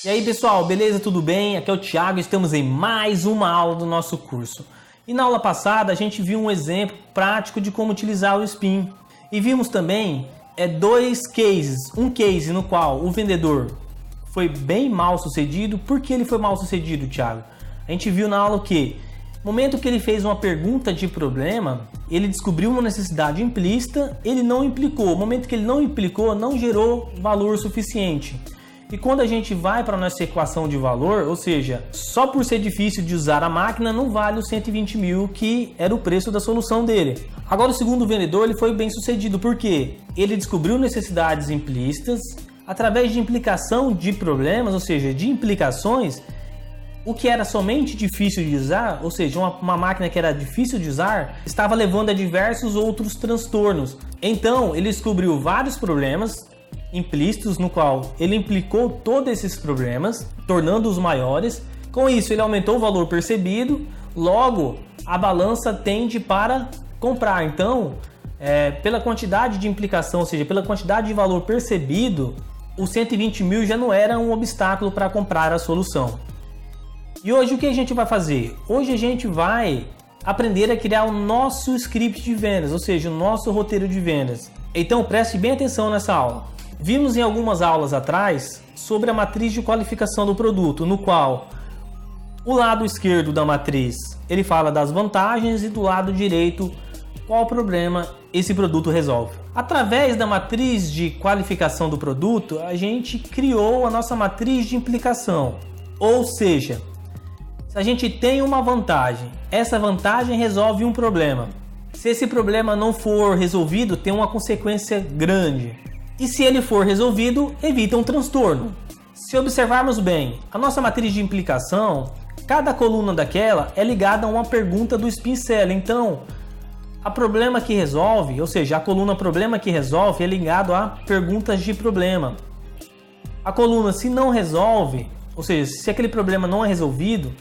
E aí pessoal, beleza? Tudo bem? Aqui é o Thiago, estamos em mais uma aula do nosso curso. E na aula passada a gente viu um exemplo prático de como utilizar o SPIN. E vimos também dois cases. Um case no qual o vendedor foi bem mal sucedido. Por que ele foi mal sucedido, Thiago? A gente viu na aula que no momento que ele fez uma pergunta de problema, ele descobriu uma necessidade implícita, ele não implicou. No momento que ele não implicou, não gerou valor suficiente. E quando a gente vai para a nossa equação de valor, ou seja, só por ser difícil de usar a máquina, não vale os 120 mil que era o preço da solução dele. Agora, o segundo vendedor ele foi bem sucedido, porque ele descobriu necessidades implícitas, através de implicação de problemas, ou seja, de implicações, o que era somente difícil de usar, ou seja, uma máquina que era difícil de usar, estava levando a diversos outros transtornos. Então, ele descobriu vários problemas implícitos no qual ele implicou todos esses problemas, tornando-os maiores. Com isso, ele aumentou o valor percebido, logo a balança tende para comprar. Então, pela quantidade de implicação, ou seja, pela quantidade de valor percebido, os 120 mil já não era um obstáculo para comprar a solução. E hoje o que a gente vai fazer? Hoje a gente vai aprender a criar o nosso script de vendas, ou seja, o nosso roteiro de vendas. Então preste bem atenção nessa aula. Vimos em algumas aulas atrás sobre a matriz de qualificação do produto, no qual o lado esquerdo da matriz ele fala das vantagens e do lado direito qual problema esse produto resolve. Através da matriz de qualificação do produto, a gente criou a nossa matriz de implicação, ou seja, se a gente tem uma vantagem, essa vantagem resolve um problema. Se esse problema não for resolvido, tem uma consequência grande. E se ele for resolvido, evita um transtorno. Se observarmos bem, a nossa matriz de implicação, cada coluna daquela é ligada a uma pergunta do SPIN Seller. Então, a problema que resolve, ou seja, a coluna problema que resolve é ligado a perguntas de problema. A coluna se não resolve, ou seja, se aquele problema não é resolvido,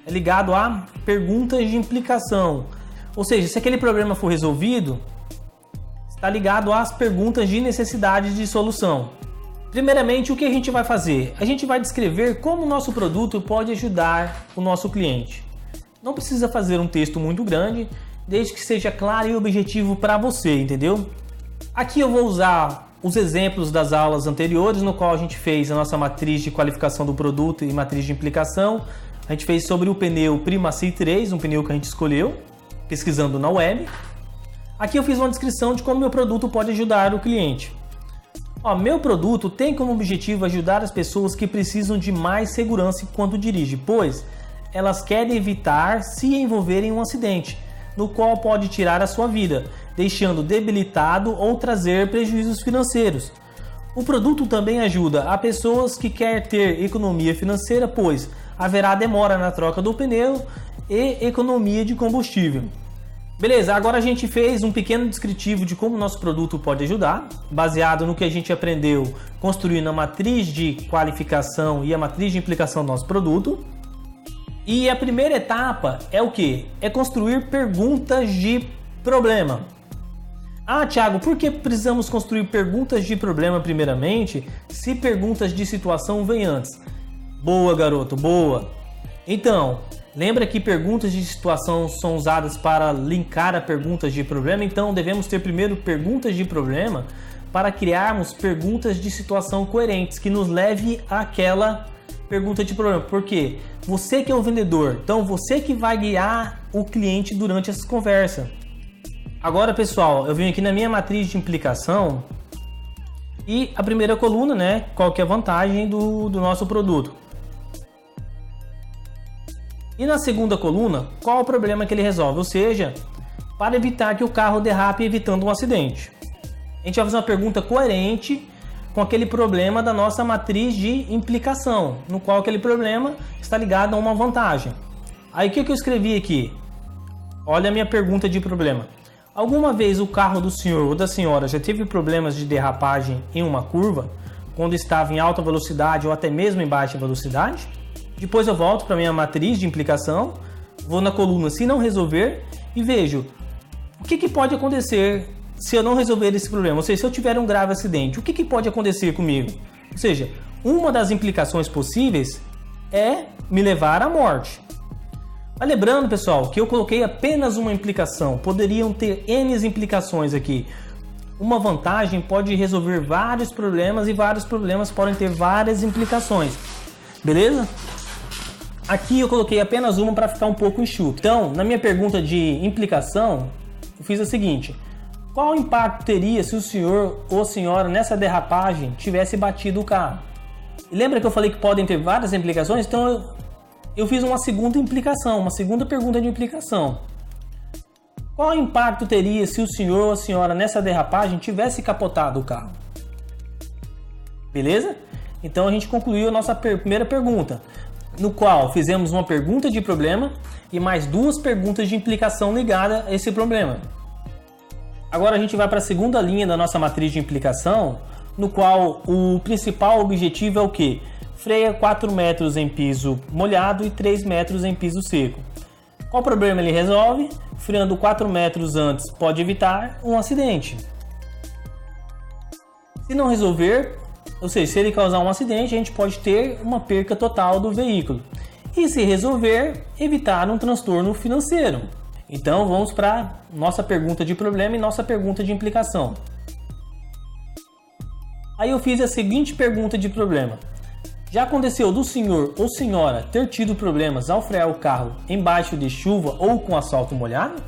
é ligado a perguntas de implicação. Ou seja, se aquele problema for resolvido, está ligado às perguntas de necessidade de solução. Primeiramente, o que a gente vai fazer? A gente vai descrever como o nosso produto pode ajudar o nosso cliente. Não precisa fazer um texto muito grande, desde que seja claro e objetivo para você, entendeu? Aqui eu vou usar os exemplos das aulas anteriores, no qual a gente fez a nossa matriz de qualificação do produto e matriz de implicação. A gente fez sobre o pneu Primacy 3, um pneu que a gente escolheu, pesquisando na web. Aqui eu fiz uma descrição de como meu produto pode ajudar o cliente. Meu produto tem como objetivo ajudar as pessoas que precisam de mais segurança enquanto dirigem, pois elas querem evitar se envolverem em um acidente, no qual pode tirar a sua vida, deixando debilitado ou trazer prejuízos financeiros. O produto também ajuda a pessoas que querem ter economia financeira, pois haverá demora na troca do pneu e economia de combustível. Beleza, agora a gente fez um pequeno descritivo de como o nosso produto pode ajudar, baseado no que a gente aprendeu construindo a matriz de qualificação e a matriz de implicação do nosso produto. E a primeira etapa é o quê? É construir perguntas de problema. Thiago, por que precisamos construir perguntas de problema primeiramente, se perguntas de situação vêm antes? Boa, garoto, boa. Então, lembra que perguntas de situação são usadas para linkar a perguntas de problema? Então, devemos ter primeiro perguntas de problema para criarmos perguntas de situação coerentes, que nos leve àquela pergunta de problema. Por quê? Você que é o vendedor, então você que vai guiar o cliente durante essa conversa. Agora, pessoal, eu venho aqui na minha matriz de implicação e a primeira coluna, né? Qual que é a vantagem do nosso produto? E na segunda coluna, qual o problema que ele resolve? Ou seja, para evitar que o carro derrape evitando um acidente. A gente vai fazer uma pergunta coerente com aquele problema da nossa matriz de implicação, no qual aquele problema está ligado a uma vantagem. Aí o que eu escrevi aqui? Olha a minha pergunta de problema. Alguma vez o carro do senhor ou da senhora já teve problemas de derrapagem em uma curva, quando estava em alta velocidade ou até mesmo em baixa velocidade? Depois eu volto para a minha matriz de implicação, vou na coluna se não resolver e vejo o que pode acontecer se eu não resolver esse problema. Ou seja, se eu tiver um grave acidente, o que pode acontecer comigo? Ou seja, uma das implicações possíveis é me levar à morte. Mas lembrando, pessoal, que eu coloquei apenas uma implicação. Poderiam ter N implicações aqui. Uma vantagem pode resolver vários problemas e vários problemas podem ter várias implicações. Beleza? Aqui eu coloquei apenas uma para ficar um pouco enxuto. Então, na minha pergunta de implicação, eu fiz a seguinte: qual impacto teria se o senhor ou senhora nessa derrapagem tivesse batido o carro? E lembra que eu falei que podem ter várias implicações? Então eu fiz uma segunda implicação, uma segunda pergunta de implicação. Qual impacto teria se o senhor ou a senhora nessa derrapagem tivesse capotado o carro? Beleza? Então a gente concluiu a nossa primeira pergunta, no qual fizemos uma pergunta de problema e mais duas perguntas de implicação ligada a esse problema. Agora a gente vai para a segunda linha da nossa matriz de implicação, no qual o principal objetivo é o quê? Freia 4 metros em piso molhado e 3 metros em piso seco. Qual problema ele resolve? Freando 4 metros antes pode evitar um acidente. Se não resolver, ou seja, se ele causar um acidente, a gente pode ter uma perca total do veículo. E se resolver, evitar um transtorno financeiro. Então vamos para nossa pergunta de problema e nossa pergunta de implicação. Aí eu fiz a seguinte pergunta de problema: já aconteceu do senhor ou senhora ter tido problemas ao frear o carro embaixo de chuva ou com asfalto molhado?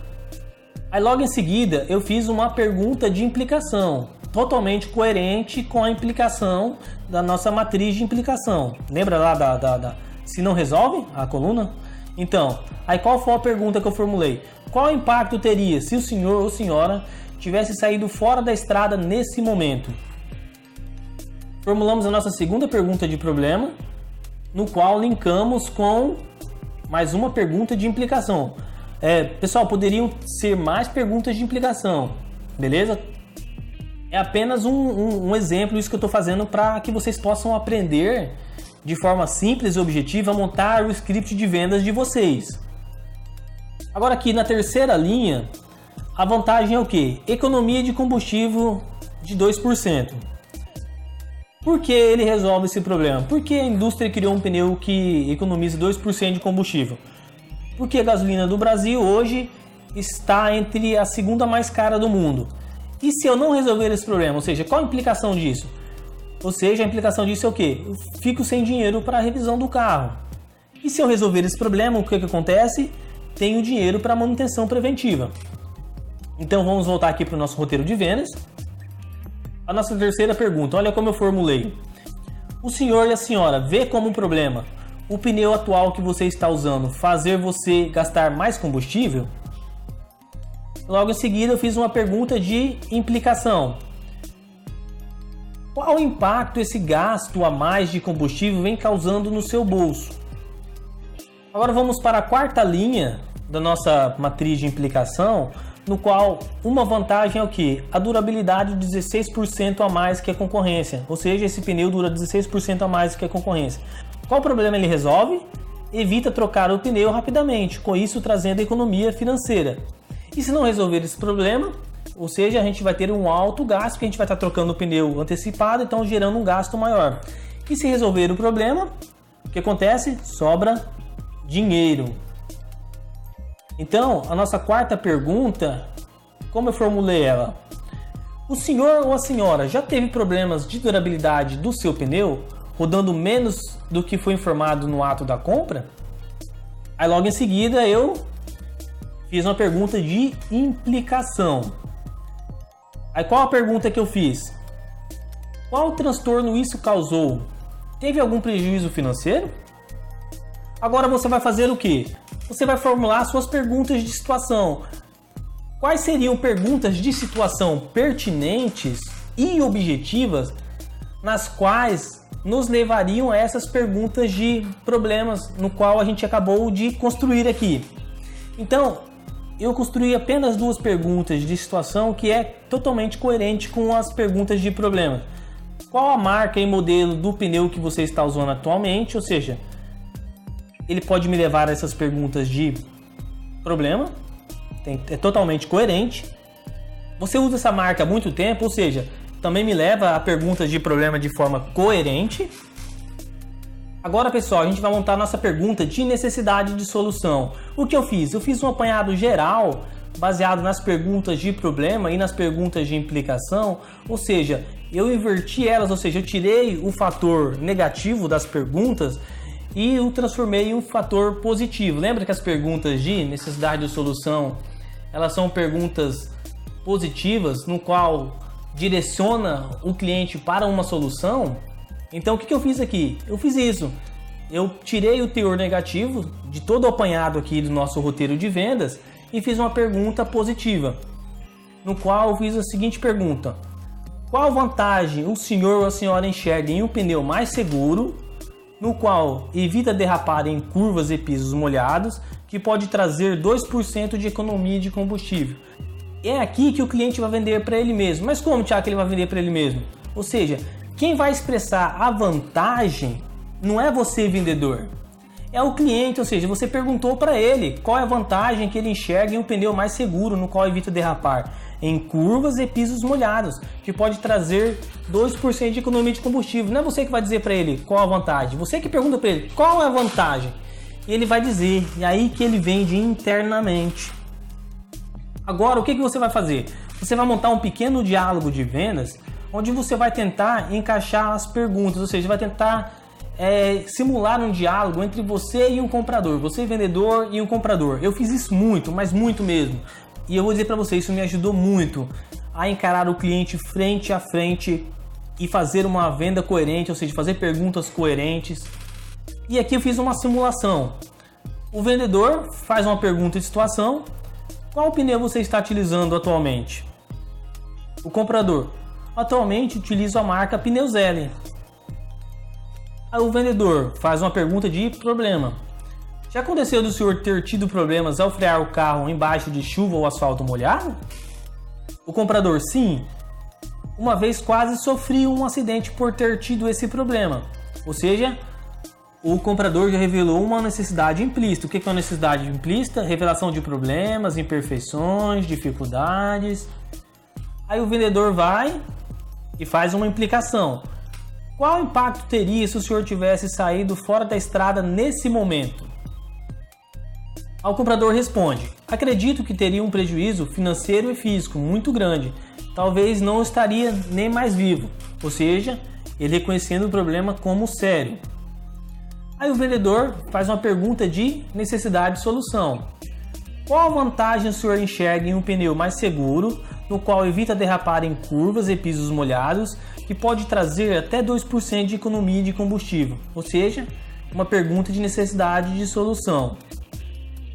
Aí logo em seguida eu fiz uma pergunta de implicação, totalmente coerente com a implicação da nossa matriz de implicação. Lembra lá se não resolve a coluna? Então, aí qual foi a pergunta que eu formulei? Qual impacto teria se o senhor ou senhora tivesse saído fora da estrada nesse momento? Formulamos a nossa segunda pergunta de problema, no qual linkamos com mais uma pergunta de implicação. Pessoal, poderiam ser mais perguntas de implicação, beleza? É apenas um exemplo isso que eu estou fazendo para que vocês possam aprender de forma simples e objetiva a montar o script de vendas de vocês. Agora aqui na terceira linha, a vantagem é o quê? Economia de combustível de 2%. Por que ele resolve esse problema? Porque a indústria criou um pneu que economiza 2% de combustível. Porque a gasolina do Brasil hoje está entre a segunda mais cara do mundo. E se eu não resolver esse problema? Ou seja, qual a implicação disso? Ou seja, a implicação disso é o quê? Eu fico sem dinheiro para a revisão do carro. E se eu resolver esse problema, o que acontece? Tenho dinheiro para manutenção preventiva. Então vamos voltar aqui para o nosso roteiro de vendas. A nossa terceira pergunta, olha como eu formulei. O senhor e a senhora vê como um problema o pneu atual que você está usando fazer você gastar mais combustível? Logo em seguida eu fiz uma pergunta de implicação. Qual impacto esse gasto a mais de combustível vem causando no seu bolso? Agora vamos para a quarta linha da nossa matriz de implicação, no qual uma vantagem é o que? A durabilidade de 16% a mais que a concorrência. Ou seja, esse pneu dura 16% a mais que a concorrência. Qual problema ele resolve? Evita trocar o pneu rapidamente, com isso trazendo economia financeira. E se não resolver esse problema, ou seja, a gente vai ter um alto gasto, porque a gente vai estar trocando o pneu antecipado, então gerando um gasto maior. E se resolver o problema, o que acontece? Sobra dinheiro. Então, a nossa quarta pergunta, como eu formulei ela? O senhor ou a senhora já teve problemas de durabilidade do seu pneu, rodando menos do que foi informado no ato da compra? Aí logo em seguida eu fiz uma pergunta de implicação. Aí qual a pergunta que eu fiz? Qual transtorno isso causou? Teve algum prejuízo financeiro? Agora você vai fazer o quê? Você vai formular suas perguntas de situação. Quais seriam perguntas de situação pertinentes e objetivas nas quais nos levariam a essas perguntas de problemas no qual a gente acabou de construir aqui? Então, eu construí apenas duas perguntas de situação que é totalmente coerente com as perguntas de problema. Qual a marca e modelo do pneu que você está usando atualmente? Ou seja, ele pode me levar a essas perguntas de problema, é totalmente coerente. Você usa essa marca há muito tempo, ou seja, também me leva a perguntas de problema de forma coerente. Agora, pessoal, a gente vai montar a nossa pergunta de necessidade de solução. O que eu fiz? Eu fiz um apanhado geral baseado nas perguntas de problema e nas perguntas de implicação, ou seja, eu inverti elas, ou seja, eu tirei o fator negativo das perguntas e o transformei em um fator positivo. Lembra que as perguntas de necessidade de solução, elas são perguntas positivas, no qual direciona o cliente para uma solução? Então o que eu fiz aqui? Eu fiz isso. Eu tirei o teor negativo de todo o apanhado aqui do nosso roteiro de vendas e fiz uma pergunta positiva, no qual eu fiz a seguinte pergunta: qual vantagem o senhor ou a senhora enxerga em um pneu mais seguro, no qual evita derrapar em curvas e pisos molhados, que pode trazer 2% de economia de combustível? É aqui que o cliente vai vender para ele mesmo. Mas como, Thiago, que ele vai vender para ele mesmo? Ou seja, quem vai expressar a vantagem não é você, vendedor, é o cliente. Ou seja, você perguntou para ele qual é a vantagem que ele enxerga em um pneu mais seguro, no qual evita derrapar em curvas e pisos molhados, que pode trazer 2% de economia de combustível. Não é você que vai dizer para ele qual a vantagem, você que pergunta para ele qual é a vantagem. E ele vai dizer, e aí que ele vende internamente. Agora, o que você vai fazer? Você vai montar um pequeno diálogo de vendas, onde você vai tentar encaixar as perguntas, ou seja, vai tentar simular um diálogo entre você e um comprador, você vendedor e um comprador. Eu fiz isso muito, mas muito mesmo. E eu vou dizer para você, isso me ajudou muito a encarar o cliente frente a frente e fazer uma venda coerente, ou seja, fazer perguntas coerentes. E aqui eu fiz uma simulação. O vendedor faz uma pergunta de situação: qual pneu você está utilizando atualmente? O comprador: atualmente utilizo a marca Pneuzelli. Aí o vendedor faz uma pergunta de problema: já aconteceu do senhor ter tido problemas ao frear o carro embaixo de chuva ou asfalto molhado? O comprador: sim, uma vez quase sofri um acidente por ter tido esse problema. Ou seja, o comprador já revelou uma necessidade implícita. O que é uma necessidade implícita? Revelação de problemas, imperfeições, dificuldades. Aí o vendedor vai e faz uma implicação: qual impacto teria se o senhor tivesse saído fora da estrada nesse momento? O comprador responde: acredito que teria um prejuízo financeiro e físico muito grande. Talvez não estaria nem mais vivo. Ou seja, ele reconhecendo o problema como sério. Aí o vendedor faz uma pergunta de necessidade de solução: qual a vantagem o senhor enxerga em um pneu mais seguro, no qual evita derrapar em curvas e pisos molhados, que pode trazer até 2% de economia de combustível? Ou seja, uma pergunta de necessidade de solução.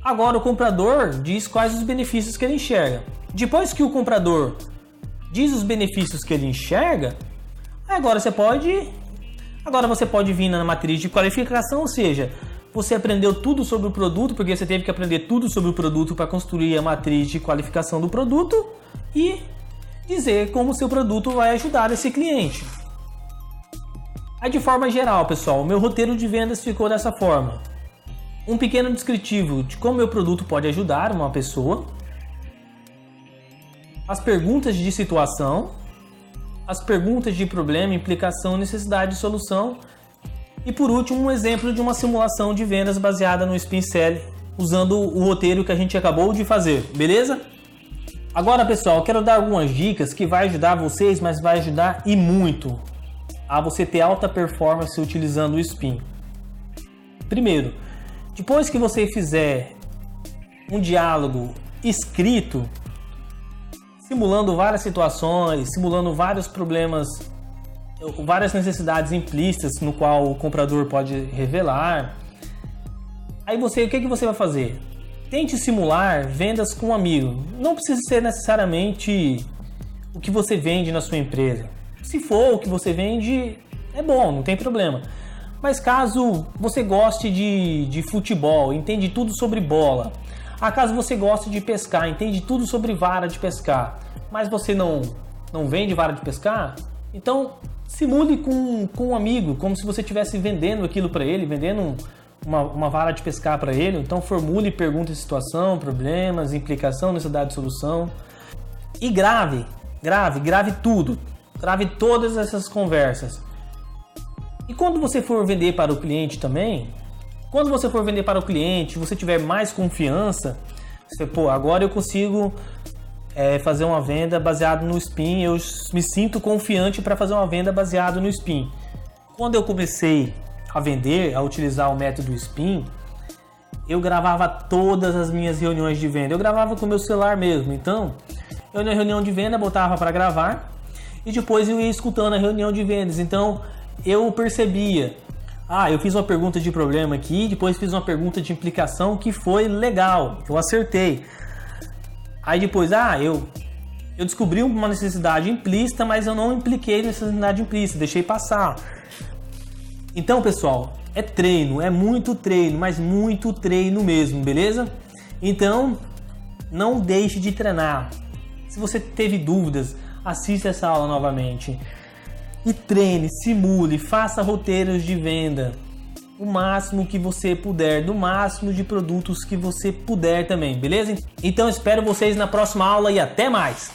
Agora o comprador diz quais os benefícios que ele enxerga. Depois que o comprador diz os benefícios que ele enxerga, agora você pode vir na matriz de qualificação, ou seja, você aprendeu tudo sobre o produto, porque você teve que aprender tudo sobre o produto para construir a matriz de qualificação do produto e dizer como o seu produto vai ajudar esse cliente. Aí, de forma geral, pessoal, o meu roteiro de vendas ficou dessa forma: um pequeno descritivo de como meu produto pode ajudar uma pessoa, as perguntas de situação, as perguntas de problema, implicação, necessidade de solução e, por último, um exemplo de uma simulação de vendas baseada no Spin Selling, usando o roteiro que a gente acabou de fazer, beleza? Agora, pessoal, eu quero dar algumas dicas que vai ajudar vocês, mas vai ajudar e muito a você ter alta performance utilizando o Spin. Primeiro, depois que você fizer um diálogo escrito, simulando várias situações, simulando vários problemas, várias necessidades implícitas no qual o comprador pode revelar, aí o que você vai fazer? Tente simular vendas com um amigo. Não precisa ser necessariamente o que você vende na sua empresa. Se for o que você vende, é bom, não tem problema. Mas caso você goste de futebol, entende tudo sobre bola. Caso você goste de pescar, entende tudo sobre vara de pescar, mas você não vende vara de pescar, então simule com um amigo, como se você estivesse vendendo aquilo para ele, vendendo uma vara de pescar para ele. Então formule perguntas de situação, problemas, implicação, necessidade de solução. E grave tudo. Grave todas essas conversas. E quando você for vender para o cliente também, quando você for vender para o cliente, você tiver mais confiança, você, pô, agora eu consigo fazer uma venda baseada no spin, eu me sinto confiante para fazer uma venda baseada no spin. Quando eu comecei a vender, a utilizar o método spin, eu gravava todas as minhas reuniões de venda, eu gravava com o meu celular mesmo, então eu na reunião de venda botava para gravar e depois eu ia escutando a reunião de vendas, então eu percebia, eu fiz uma pergunta de problema aqui, depois fiz uma pergunta de implicação que foi legal, eu acertei. Aí depois, eu descobri uma necessidade implícita, mas eu não impliquei nessa necessidade implícita, deixei passar. Então, pessoal, é treino, é muito treino, mas muito treino mesmo, beleza? Então, não deixe de treinar. Se você teve dúvidas, assista essa aula novamente. E treine, simule, faça roteiros de venda. O máximo que você puder, do máximo de produtos que você puder também, beleza? Então espero vocês na próxima aula e até mais!